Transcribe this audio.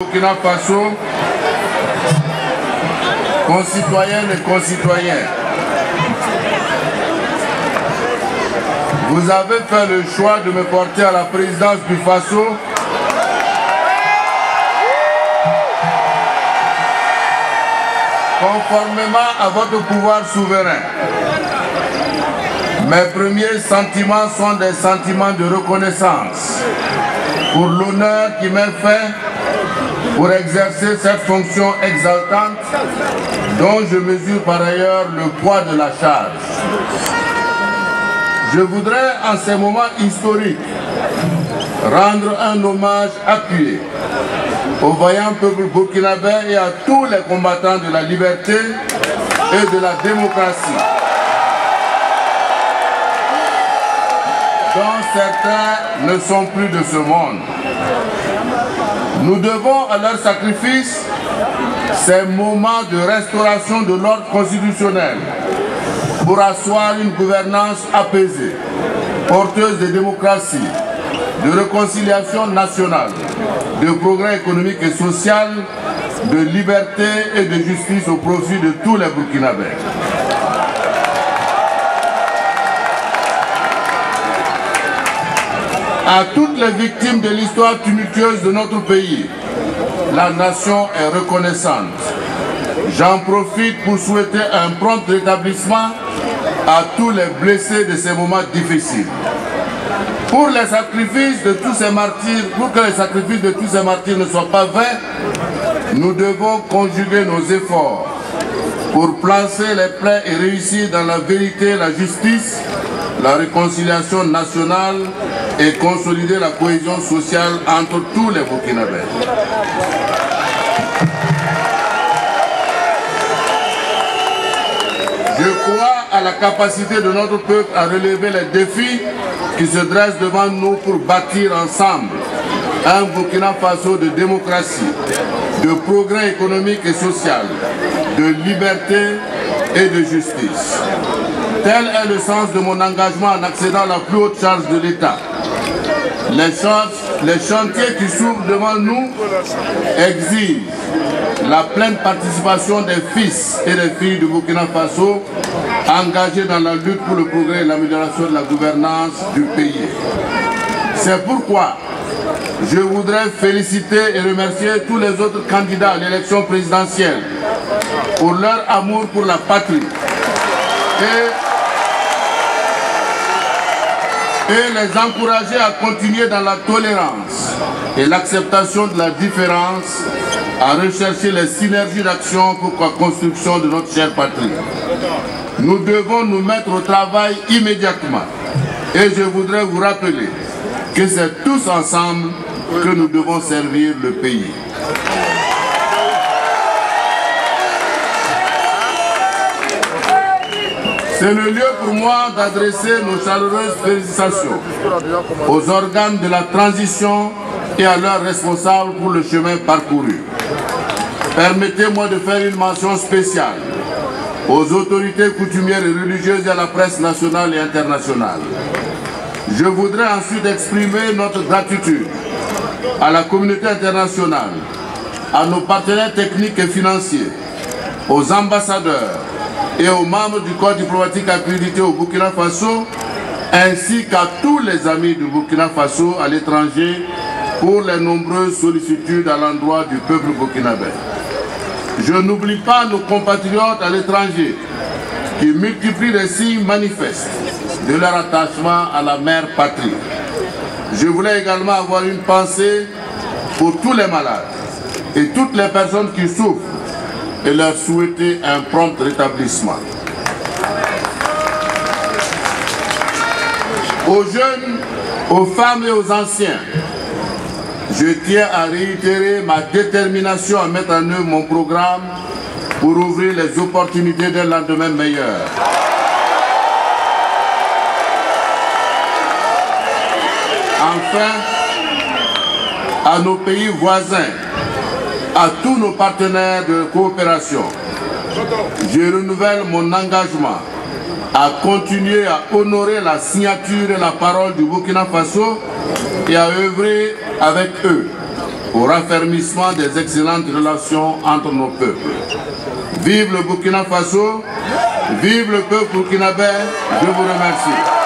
Burkina Faso, concitoyennes et concitoyens, vous avez fait le choix de me porter à la présidence du Faso conformément à votre pouvoir souverain. Mes premiers sentiments sont des sentiments de reconnaissance pour l'honneur qui m'est fait pour exercer cette fonction exaltante dont je mesure par ailleurs le poids de la charge. Je voudrais en ces moments historiques rendre un hommage appuyé au vaillant peuple burkinabé et à tous les combattants de la liberté et de la démocratie, dont certains ne sont plus de ce monde. Nous devons à leur sacrifice ces moments de restauration de l'ordre constitutionnel pour asseoir une gouvernance apaisée, porteuse de démocratie, de réconciliation nationale, de progrès économique et social, de liberté et de justice au profit de tous les Burkinabés. À toutes les victimes de l'histoire tumultueuse de notre pays, la nation est reconnaissante. J'en profite pour souhaiter un prompt rétablissement à tous les blessés de ces moments difficiles. Pour les sacrifices de tous ces martyrs, pour que les sacrifices de tous ces martyrs ne soient pas vains, nous devons conjuguer nos efforts pour placer les plaies et réussir dans la vérité, la justice, la réconciliation nationale et consolider la cohésion sociale entre tous les Burkinabés. Je crois à la capacité de notre peuple à relever les défis qui se dressent devant nous pour bâtir ensemble un Burkina Faso de démocratie, de progrès économique et social, de liberté et de justice. Tel est le sens de mon engagement en accédant à la plus haute charge de l'État. Les chantiers qui s'ouvrent devant nous exigent la pleine participation des fils et des filles du Burkina Faso engagés dans la lutte pour le progrès et l'amélioration de la gouvernance du pays. C'est pourquoi je voudrais féliciter et remercier tous les autres candidats à l'élection présidentielle pour leur amour pour la patrie et les encourager à continuer dans la tolérance et l'acceptation de la différence, à rechercher les synergies d'action pour la construction de notre chère patrie. Nous devons nous mettre au travail immédiatement et je voudrais vous rappeler que c'est tous ensemble que nous devons servir le pays. C'est le lieu pour moi d'adresser nos chaleureuses félicitations aux organes de la transition et à leurs responsables pour le chemin parcouru. Permettez-moi de faire une mention spéciale aux autorités coutumières et religieuses et à la presse nationale et internationale. Je voudrais ensuite exprimer notre gratitude à la communauté internationale, à nos partenaires techniques et financiers, aux ambassadeurs et aux membres du corps diplomatique accrédité au Burkina Faso, ainsi qu'à tous les amis du Burkina Faso à l'étranger pour les nombreuses sollicitudes à l'endroit du peuple burkinabé. Je n'oublie pas nos compatriotes à l'étranger qui multiplient les signes manifestes de leur attachement à la mère patrie. Je voulais également avoir une pensée pour tous les malades et toutes les personnes qui souffrent et leur souhaiter un prompt rétablissement. Aux jeunes, aux femmes et aux anciens, je tiens à réitérer ma détermination à mettre en œuvre mon programme pour ouvrir les opportunités d'un lendemain meilleur. Enfin, à nos pays voisins, à tous nos partenaires de coopération, je renouvelle mon engagement à continuer à honorer la signature et la parole du Burkina Faso et à œuvrer avec eux au raffermissement des excellentes relations entre nos peuples. Vive le Burkina Faso, vive le peuple burkinabé, je vous remercie.